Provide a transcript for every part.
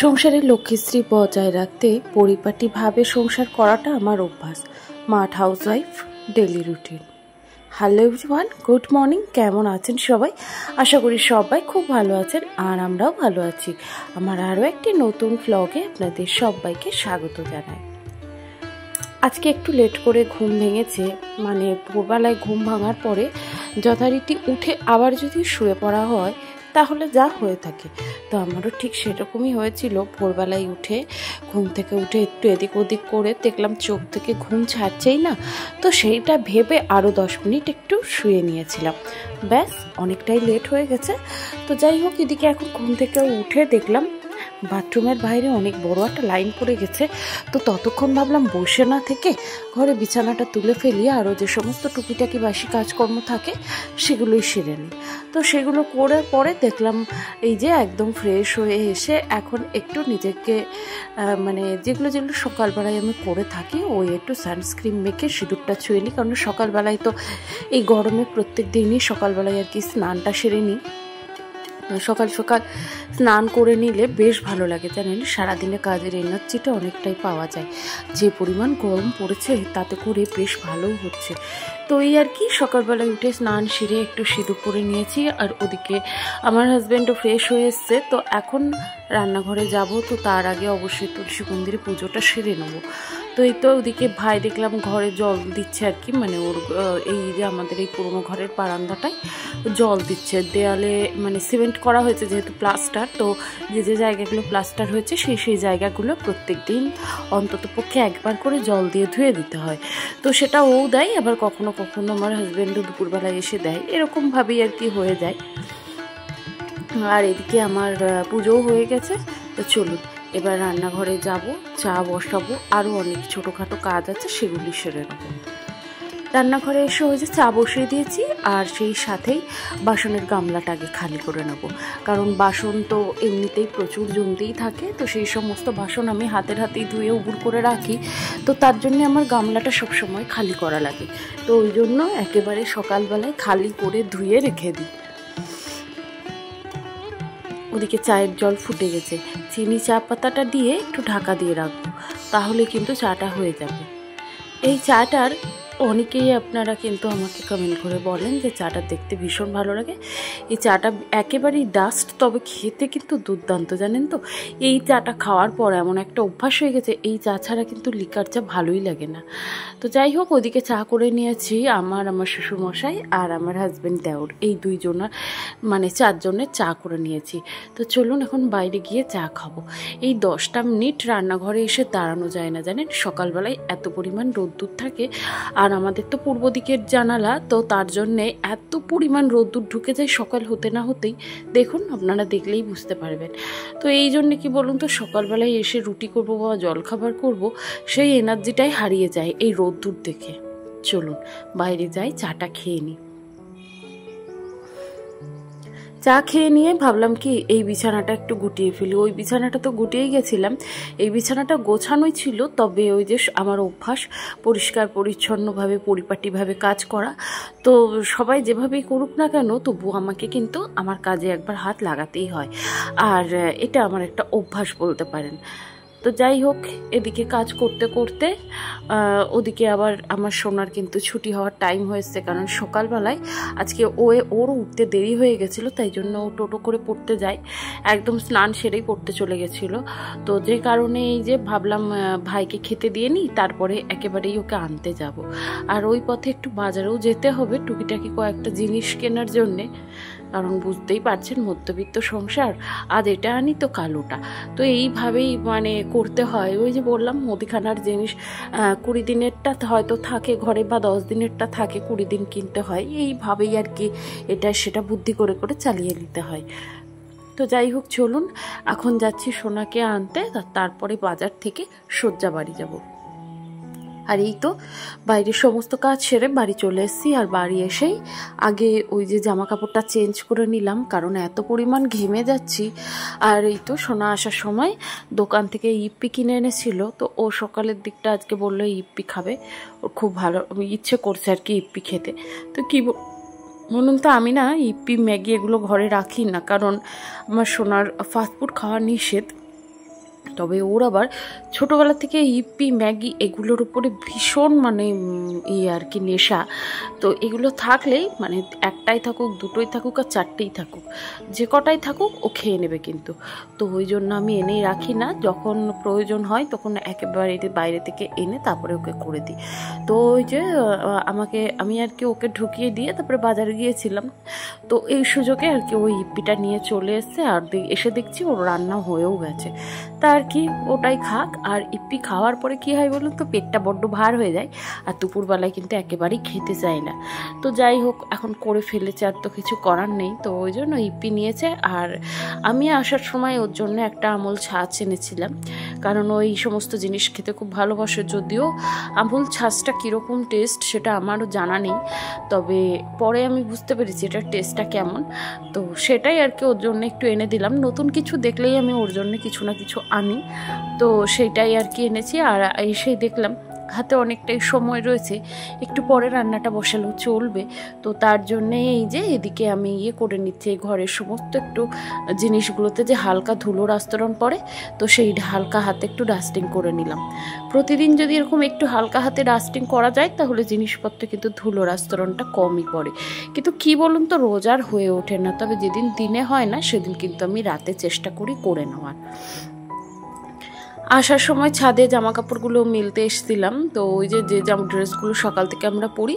সংসারে লক্ষ্মীশ্রী বজায় রাখতে পরিপাটিভাবে সংসার করাটা আমার অভ্যাস। মাঠ housewife daily routine. Hello everyone, good morning. কেমন আছেন সবাই? আশা করি সবাই খুব ভালো আছেন আর আমরাও ভালো আছি। আমার আরও একটি নতুন ভ্লগে আপনাদের সবাইকে স্বাগত জানাই। আজকে একটু লেট করে ঘুম ভেঙেছে, মানে ভোরবেলায় ঘুম ভাঙার পরে যথারীতি উঠে আবার যদি শুয়ে পড়া হয় তাহলে যা হয়ে থাকে, তো আমারও ঠিক সেরকমই হয়েছিল। ভোরবেলায় উঠে ঘুম থেকে উঠে একটু এদিক ওদিক করে দেখলাম চোখ থেকে ঘুম ছাড়ছেই না, তো সেইটা ভেবে আরও 10 মিনিট একটু শুয়ে নিয়েছিলাম। ব্যাস, অনেকটাই লেট হয়ে গেছে। তো যাই হোক, এদিকে এখন ঘুম থেকে উঠে দেখলাম বাথরুমের বাইরে অনেক বড় একটা লাইন পড়ে গেছে। তো ততক্ষণ ভাবলাম বসে না থেকে ঘরে বিছানাটা তুলে ফেলি, আরও যে সমস্ত টুকিটাকি বাসি কাজকর্ম থাকে সেগুলোই সেরে নিই। তো সেগুলো করে পরে দেখলাম এই যে একদম ফ্রেশ হয়ে এসে এখন একটু নিজেকে মানে যেগুলো সকালবেলায় আমি করে থাকি, ওই একটু সানস্ক্রিন মেখে সিঁদুরটা ছুঁয়ে নিই। কারণ সকালবেলায় তো এই গরমে প্রত্যেক দিনই সকালবেলায় আর কি স্নানটা সেরে নিই। সকাল সকাল স্নান করে নিলে বেশ ভালো লাগে, জানেন। সারাদিনে কাজের এনার্জিটা অনেকটাই পাওয়া যায়। যে পরিমাণ গরম পড়েছে তাতে করে বেশ ভালোও হচ্ছে। তো এই আর কি, সকালবেলায় উঠে স্নান সেরে একটু সিঁদুর পরে নিয়েছি। আর ওদিকে আমার হাজব্যান্ডও ফ্রেশ হয়ে এসছে। তো এখন রান্নাঘরে যাব, তো তার আগে অবশ্যই তুলসী মন্দিরে পুজোটা সেরে নেবো। তো এই তো ওদিকে ভাই দেখলাম ঘরে জল দিচ্ছে আর কি, মানে ওর এই যে আমাদের এই পুরোনো ঘরের বারান্দাটায় জল দিচ্ছে। দেয়ালে মানে সিমেন্ট করা হয়েছে যেহেতু প্লাস্টার, তো যে জায়গাগুলো প্লাস্টার হয়েছে সেই জায়গাগুলো প্রত্যেক দিন অন্তত পক্ষে একবার করে জল দিয়ে ধুয়ে দিতে হয়। তো সেটা ও দেয়, আবার কখনো কখনো আমার হাজব্যান্ডও দুপুরবেলায় এসে দেয়, এরকমভাবেই আর কি হয়ে যায়। আর এদিকে আমার পুজোও হয়ে গেছে। তো চলুন এবার রান্নাঘরে যাব, চা বসাবো, আরও অনেক ছোটোখাটো কাজ আছে সেগুলি সেরে নেবো। রান্নাঘরে এসে ওই যে চা বসিয়ে দিয়েছি, আর সেই সাথেই বাসনের গামলাটা আগে খালি করে নেব। কারণ বাসন তো এমনিতেই প্রচুর জমতেই থাকে, তো সেই সমস্ত বাসন আমি হাতেই ধুয়ে উবুর করে রাখি। তো তার জন্য আমার গামলাটা সবসময় খালি করা লাগে। তো ওই জন্য একেবারে সকালবেলায় খালি করে ধুয়ে রেখে দিই। ওদিকে চায়ের জল ফুটে গেছে, চিনি চা পাতাটা দিয়ে একটু ঢাকা দিয়ে রাখবো, তাহলে কিন্তু চাটা হয়ে যাবে। এই চাটার অনেকেই আপনারা কিন্তু আমাকে কমেন্ট করে বলেন যে চাটা দেখতে ভীষণ ভালো লাগে। এই চাটা একেবারেই ডাস্ট, তবে খেতে কিন্তু দুর্দান্ত, জানেন তো। এই চাটা খাওয়ার পর এমন একটা অভ্যাস হয়ে গেছে, এই চা ছাড়া কিন্তু লিকার চা ভালোই লাগে না। তো যাই হোক, ওদিকে চা করে নিয়েছি আমার শ্বশুরমশাই আর আমার হাজব্যান্ড দেওর, এই দুইজনের মানে 4 জনের চা করে নিয়েছি। তো চলুন এখন বাইরে গিয়ে চা খাবো। এই 10টা মিনিট রান্নাঘরে এসে দাঁড়ানো যায় না, জানেন। সকালবেলায় এত পরিমাণ রোদ্দুর থাকে, আর আমাদের তো পূর্ব দিকের জানালা, তো তার জন্যে এত পরিমাণ রোদ্দুর ঢুকে যায় সকাল হতে না হতেই। দেখুন, আপনারা দেখলেই বুঝতে পারবেন। তো এই জন্যে কি বলুন তো, সকালবেলায় এসে রুটি করবো বা জলখাবার করব, সেই এনার্জিটাই হারিয়ে যায় এই রোদ্দুর দেখে। চলুন বাইরে যাই, চাটা খেয়ে নিই। চা খেয়ে নিয়ে ভাবলাম কি এই বিছানাটা একটু গুটিয়ে ফেলি। ওই বিছানাটা তো গুটিয়েই গেছিলাম, এই বিছানাটা গোছানোই ছিল, তবে ওই যে আমার অভ্যাস পরিষ্কার পরিচ্ছন্নভাবে পরিপাটিভাবে কাজ করা। তো সবাই যেভাবেই করুক না কেন, তবু আমাকে কিন্তু আমার কাজে একবার হাত লাগাতেই হয়, আর এটা আমার একটা অভ্যাস বলতে পারেন। তো যাই হোক, এদিকে কাজ করতে করতে ওদিকে আবার আমার সোনার কিন্তু ছুটি হওয়ার টাইম হয়েছে। কারণ সকালবেলায় আজকে ওর উঠতে দেরি হয়ে গেছিলো, তাই জন্য ও টোটো করে পড়তে যায়, একদম স্নান সেরেই পড়তে চলে গেছিলো। তো যে কারণে এই যে ভাবলাম ভাইকে খেতে দিয়ে নিই, তারপরে একেবারেই ওকে আনতে যাব। আর ওই পথে একটু বাজারেও যেতে হবে টুকিটাকি কয়েকটা জিনিস কেনার জন্যে। কারণ বুঝতেই পারছেন, মধ্যবিত্ত সংসার, আজ এটা আনি তো কাল ওটা, তো এইভাবেই মানে করতে হয়। ওই যে বললাম, মুদিখানার জিনিস 20 দিনেরটা হয়তো থাকে ঘরে, বা 10 দিনেরটা থাকে, 20 দিন কিনতে হয়। এইভাবেই আর কি এটা সেটা বুদ্ধি করে করে চালিয়ে নিতে হয়। তো যাই হোক, চলুন এখন যাচ্ছি সোনাকে আনতে, তারপরে বাজার থেকে সজ্জা বাড়ি যাব। আর এই তো বাইরের সমস্ত কাজ সেরে বাড়ি চলে এসেছি। আর বাড়ি এসেই আগে ওই যে জামা কাপড়টা চেঞ্জ করে নিলাম, কারণ এত পরিমাণ ঘেমে যাচ্ছি। আর এই তো সোনা আসার সময় দোকান থেকে ইপ্পি কিনে এনেছিল, তো ও সকালের দিকটা আজকে বললো ইপ্পি খাবে, ওর খুব ভালো ইচ্ছে করছে আর কি ইপ্পি খেতে। তো কি বলুন তো, আমি না ইপ্পি ম্যাগি এগুলো ঘরে রাখি না, কারণ আমার সোনার ফাস্টফুড খাওয়া নিষেধ। তবে ওর আবার ছোটোবেলা থেকে ইপি ম্যাগি এগুলোর উপরে ভীষণ মানে আর কি নেশা। তো এগুলো থাকলেই মানে একটাই থাকুক, দুটোই থাকুক আর চারটেই থাকুক, যে কটাই থাকুক ও খেয়ে নেবে কিন্তু। তো ওই জন্য আমি এনেই রাখি না, যখন প্রয়োজন হয় তখন একেবারে বাইরে থেকে এনে তারপরে ওকে করে দিই। তো ওই যে আমি আর কি ওকে ঢুকিয়ে দিয়ে তারপরে বাজারে গিয়েছিলাম। তো এই সুযোগে আর কি ওই ইপিটা নিয়ে চলে এসছে, আর এসে দেখছি ওর রান্না হয়েও গেছে। তা আর কি ওটাই খাক। আর ইপি খাওয়ার পরে কি হয় বলুন তো, পেটটা বড্ড ভার হয়ে যায়, আর দুপুরবেলায় কিন্তু একেবারেই খেতে চায় না। তো যাই হোক, এখন করে ফেলেছে, আর তো কিছু করার নেই। তো ওই জন্য ইপি নিয়েছে। আর আমি আসার সময় ওর জন্য একটা আমুল ছাঁচ এনেছিলাম, কারণ ওই সমস্ত জিনিস খেতে খুব ভালোবাসে। যদিও আমুল ছাঁচটা কীরকম টেস্ট সেটা আমারও জানা নেই, তবে পরে আমি বুঝতে পেরেছি এটার টেস্টটা কেমন। তো সেটাই আর কি ওর জন্য একটু এনে দিলাম। নতুন কিছু দেখলেই আমি ওর জন্য কিছু না কিছু আনি, তো সেইটাই আর কি এনেছি। আর এসেই দেখলাম হাতে অনেকটাই সময় রয়েছে, একটু পরে রান্নাটা বসালেও চলবে। তো তার জন্যে এই যে এদিকে আমি করে নিচ্ছি এই ঘরের সমস্ত একটু জিনিসগুলোতে যে হালকা ধুলোর আস্তরণ পড়ে, তো সেই হালকা হাতে একটু ডাস্টিং করে নিলাম। প্রতিদিন যদি এরকম একটু হালকা হাতে ডাস্টিং করা যায় তাহলে জিনিসপত্র কিন্তু ধুলোর আস্তরণটা কমই পড়ে। কিন্তু কি বলুন তো, রোজ আর হয়ে ওঠে না, তবে যেদিন দিনে হয় না সেদিন কিন্তু আমি রাতে চেষ্টা করি করে নেওয়ার। আসার সময় ছাদে জামা কাপড়গুলো মেলতে এসেছিলাম। তো ওই যে ড্রেসগুলো সকাল থেকে আমরা পরি,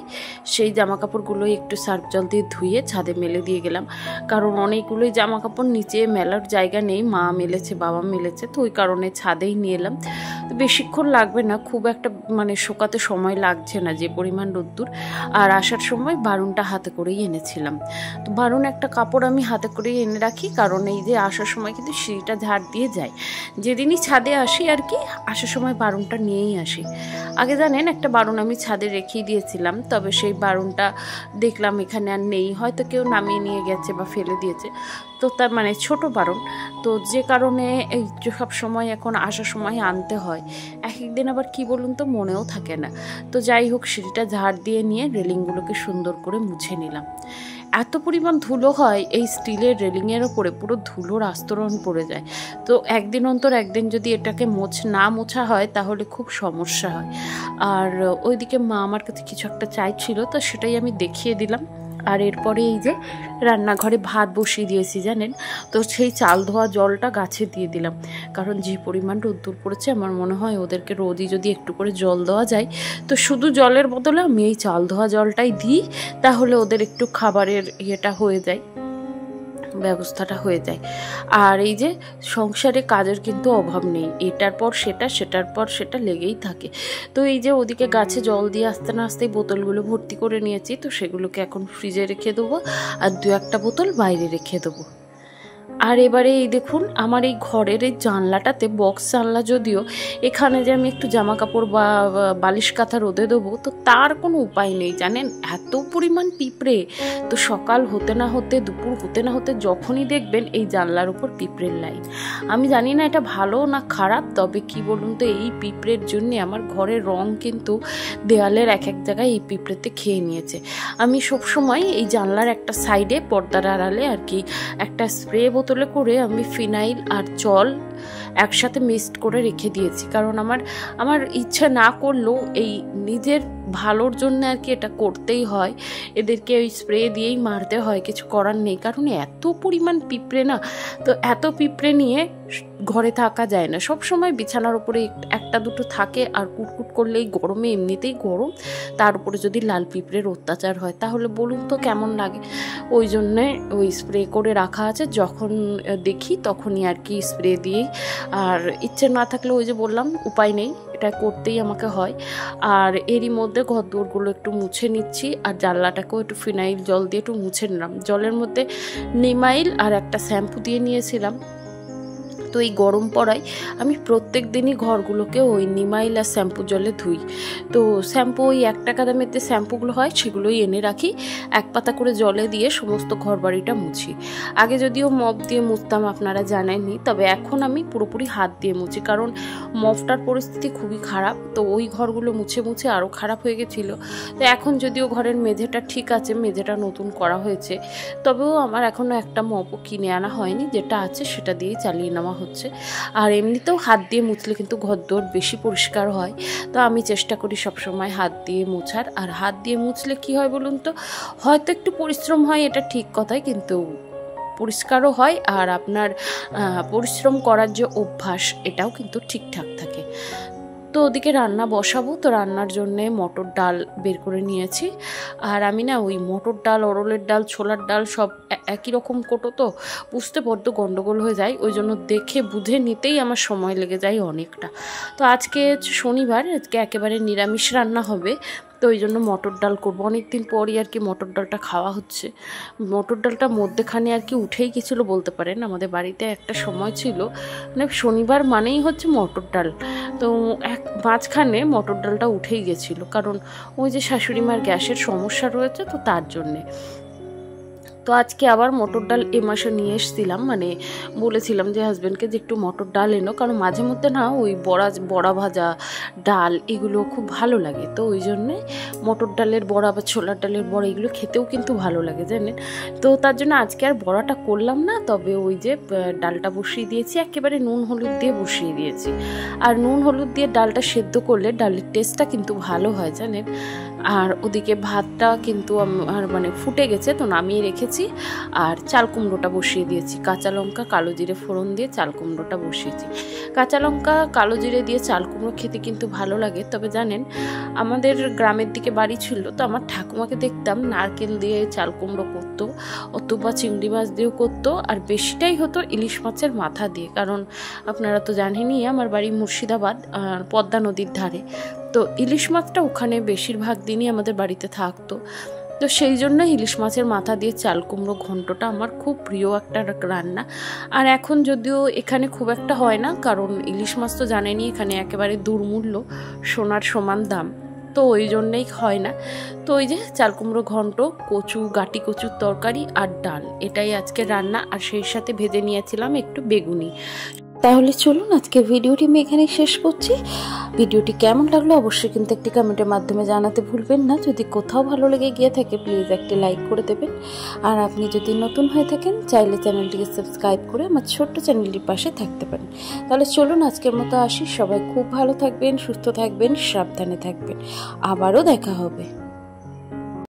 সেই জামা কাপড়গুলো একটু সার্ফ জল দিয়ে ধুয়ে ছাদে মেলে দিয়ে গেলাম, কারণ অনেকগুলোই জামা কাপড় নিচে মেলার জায়গা নেই, মা মেলেছে, বাবা মেলেছে, তো ওই কারণে ছাদেই নিয়ে এলাম। তো বেশিক্ষণ লাগবে না, খুব একটা মানে শোকাতে সময় লাগছে না, যে পরিমাণ রোদ্দুর। আর আসার সময় বারুনটা হাতে করেই এনেছিলাম। তো বারুন একটা কাপড় আমি হাতে করেই এনে রাখি, কারণ এই যে আসার সময় কিন্তু সিঁড়িটা ঝাড় দিয়ে যায়। যেদিনই ছাদে আসি আর কি আসার সময় বারুনটা নিয়েই আসি। আগে জানেন একটা বারুন আমি ছাদে রেখেই দিয়েছিলাম, তবে সেই বারুনটা দেখলাম এখানে আর নেই, হয়তো কেউ নামিয়ে নিয়ে গেছে বা ফেলে দিয়েছে। তো তার মানে ছোট বারুন, তো যে কারণে এই সব সময় এখন আসার সময় আনতে হয়। এক একদিন আবার কি বলুন তো মনেও থাকে না। তো যাই হোক, সিঁড়িটা ঝাড় দিয়ে নিয়ে রেলিংগুলোকে সুন্দর করে মুছে নিলাম। এত পরিমাণ ধুলো হয় এই স্টিলের রেলিংয়ের ওপরে, পুরো ধুলোর আস্তরণ পড়ে যায়। তো একদিন অন্তর একদিন যদি এটাকে না মোছা হয় তাহলে খুব সমস্যা হয়। আর ওইদিকে মা আমার কাছে কিছু একটা চাইছিল, তো সেটাই আমি দেখিয়ে দিলাম। আর এরপরে এই যে রান্নাঘরে ভাত বসিয়ে দিয়েছি জানেন, তো সেই চাল ধোয়া জলটা গাছে দিয়ে দিলাম, কারণ যে পরিমাণ রোদ্দুর পড়েছে আমার মনে হয় ওদেরকে রোজই যদি একটু করে জল দেওয়া যায়, তো শুধু জলের বদলে আমি এই চাল ধোয়া জলটাই দিই, তাহলে ওদের একটু খাবারের ইয়েটা হয়ে যায়, ব্যবস্থাটা হয়ে যায়। আর এই যে সংসারে কাজের কিন্তু অভাব নেই, এটার পর সেটা, সেটার পর সেটা লেগেই থাকে। তো এই যে ওদিকে গাছে জল দিয়ে আসতে না আসতেই বোতলগুলো ভর্তি করে নিয়েছি, তো সেগুলোকে এখন ফ্রিজে রেখে দেবো, আর 2-1টা বোতল বাইরে রেখে দেবো। আর এবারে এই দেখুন আমার এই ঘরের এই জানলাটাতে, বক্স জানলা যদিও, এখানে যে আমি একটু জামা কাপড় বা বালিশ কাঁথা রোদে দেবো, তো তার কোনো উপায় নেই জানেন, এত পরিমাণ পিঁপড়ে। তো সকাল হতে না হতে, দুপুর হতে না হতে যখনই দেখবেন এই জানলার উপর পিঁপড়ের লাইন। আমি জানি না এটা ভালো না খারাপ, তবে কি বলুন তো, এই পিঁপড়ের জন্যে আমার ঘরের রং কিন্তু দেওয়ালের এক এক জায়গায় এই পিঁপড়েতে খেয়ে নিয়েছে। আমি সবসময় এই জানলার একটা সাইডে পর্দার আড়ালে আর কি একটা স্প্রে বোতলে করে আমি ফিনাইল আর জল একসাথে মিক্সড করে রেখে দিয়েছি, কারণ আমার ইচ্ছা না করলেও এই নিজের ভালোর জন্য আর কি এটা করতেই হয়, এদেরকে ওই স্প্রে দিয়েই মারতে হয়, কিছু করার নেই। কারণ এত পরিমাণ পিঁপড়ে না, তো এত পিঁপড়ে নিয়ে ঘরে থাকা যায় না। সব সময় বিছানার উপরে একটা দুটো থাকে, আর কুটকুট করলেই গরমে এমনিতেই গরম, তার উপরে যদি লাল পিঁপড়ের অত্যাচার হয় তাহলে বলুন তো কেমন লাগে। ওই জন্যে ওই স্প্রে করে রাখা আছে, যখন দেখি তখনই আর কি স্প্রে দিয়েই। আর ইচ্ছে না থাকলে ওই যে বললাম উপায় নেই, এটা করতেই আমাকে হয়। আর এরই মধ্যে ঘর দোরগুলো একটু মুছে নিচ্ছি, আর জানলাটাকেও একটু ফিনাইল জল দিয়ে একটু মুছে নিলাম। জলের মধ্যে নিমাইল আর একটা শ্যাম্পু দিয়ে নিয়েছিলাম। তো এই গরম পড়ায় আমি প্রত্যেক দিনই ঘরগুলোকে ওই নিমাইল আর শ্যাম্পু জলে ধুই। তো শ্যাম্পু ওই 1 টাকা দামের যে শ্যাম্পুগুলো হয় সেগুলোই এনে রাখি, 1 পাতা করে জলে দিয়ে সমস্ত ঘর বাড়িটা মুছি। আগে যদিও মপ দিয়ে মুছতাম, আপনারা জানেনই, তবে এখন আমি পুরোপুরি হাত দিয়ে মুছি, কারণ মপটার পরিস্থিতি খুবই খারাপ। তো ওই ঘরগুলো মুছে মুছে আরও খারাপ হয়ে গেছিলো। তো এখন যদিও ঘরের মেঝেটা ঠিক আছে, মেঝেটা নতুন করা হয়েছে, তবেও আমার এখনও একটা মপও কিনে আনা হয়নি, যেটা আছে সেটা দিয়েই চালিয়ে নেওয়া হচ্ছে। আর এমনিতেও হাত দিয়ে মুছলে কিন্তু ঘরদোর বেশি পরিষ্কার হয়, তো আমি চেষ্টা করি সবসময় হাত দিয়ে মোছার। আর হাত দিয়ে মুছলে কি হয় বলুন তো, হয়তো একটু পরিশ্রম হয়, এটা ঠিক কথাই, কিন্তু পরিষ্কারও হয় আর আপনার পরিশ্রম করার যে অভ্যাস এটাও কিন্তু ঠিকঠাক থাকে। তো ওদিকে রান্না বসাবো, তো রান্নার জন্যে মটর ডাল বের করে নিয়েছি। আর আমি না ওই মটর ডাল, অরলের ডাল, ছোলার ডাল সব একই রকম কোটো, তো বুঝতে বড্ড গন্ডগোল হয়ে যায়, ওই জন্য দেখে বুঝে নিতেই আমার সময় লেগে যায় অনেকটা। তো আজকে শনিবার, আজকে একেবারে নিরামিষ রান্না হবে, তো ওই জন্য মটর ডাল করবো। অনেকদিন পরই আর কি মটর ডালটা খাওয়া হচ্ছে। মটর ডালটা মধ্যেখানে আর কি উঠেই গেছিলো বলতে পারেন। আমাদের বাড়িতে একটা সময় ছিল মানে শনিবার মানেই হচ্ছে মটর ডাল, তো মাঝখানে মটর ডালটা উঠেই গেছিলো, কারণ ওই যে শাশুড়ি মার গ্যাসের সমস্যা রয়েছে, তো তার জন্যে। তো আজকে আবার মটর ডাল এ মাসে নিয়ে এসেছিলাম, মানে বলেছিলাম যে হাজব্যান্ডকে যে একটু মটর ডাল এনো, কারণ মাঝে মধ্যে না ওই বড়া ভাজা ডাল এগুলো খুব ভালো লাগে, তো ওই জন্যে মটর ডালের বড়া বা ছোলার ডালের বড়া এগুলো খেতেও কিন্তু ভালো লাগে জানেন। তো তার জন্য আজকে আর বড়াটা করলাম না, তবে ওই যে ডালটা বসিয়ে দিয়েছি, একেবারে নুন হলুদ দিয়ে বসিয়ে দিয়েছি। আর নুন হলুদ দিয়ে ডালটা সেদ্ধ করলে ডালের টেস্টটা কিন্তু ভালো হয় জানেন। আর ওদিকে ভাতটা কিন্তু আমার মানে ফুটে গেছে, তো নামিয়ে রেখেছি। আর চাল কুমড়োটা বসিয়ে দিয়েছি, কাঁচা লঙ্কা কালো জিরে ফোড়ন দিয়ে চাল কুমড়োটা বসিয়েছি। কাঁচা লঙ্কা কালো জিরে দিয়ে চাল কুমড়ো খেতে কিন্তু ভালো লাগে। তবে জানেন, আমাদের গ্রামের দিকে বাড়ি ছিল, তো আমার ঠাকুমাকে দেখতাম নারকেল দিয়ে চাল কুমড়ো করতো, অথবা চিংড়ি মাছ দিয়েও করতো, আর বেশিটাই হতো ইলিশ মাছের মাথা দিয়ে। কারণ আপনারা তো জানেনই আমার বাড়ি মুর্শিদাবাদ, পদ্মা নদীর ধারে, তো ইলিশ মাছটা ওখানে বেশিরভাগ দিনই আমাদের বাড়িতে থাকতো। তো সেই জন্য ইলিশ মাছের মাথা দিয়ে চাল কুমড়ো ঘন্টটা আমার খুব প্রিয় একটা রান্না। আর এখন যদিও এখানে খুব একটা হয় না, কারণ ইলিশ মাছ তো জানেনই এখানে একেবারে দুর্মূল্য, সোনার সমান দাম, তো ওই জন্যেই হয় না। তো ওই যে চাল কুমড়ো ঘন্ট, কচু, গাটি কচুর তরকারি আর ডাল, এটাই আজকে রান্না। আর সেই সাথে ভেজে নিয়েছিলাম একটু বেগুনি। তাহলে চলুন আজকে ভিডিওটি আমি এখানেই শেষ করছি। ভিডিওটি কেমন লাগলো অবশ্যই কিন্তু একটি কমেন্টের মাধ্যমে জানাতে ভুলবেন না। যদি কোথাও ভালো লেগে গিয়ে থাকে প্লিজ একটি লাইক করে দেবেন। আর আপনি যদি নতুন হয়ে থাকেন চাইলে চ্যানেলটিকে সাবস্ক্রাইব করে আমার ছোট্ট চ্যানেলটির পাশে থাকতে পারেন। তাহলে চলুন আজকের মতো আসি। সবাই খুব ভালো থাকবেন, সুস্থ থাকবেন, সাবধানে থাকবেন। আবারও দেখা হবে।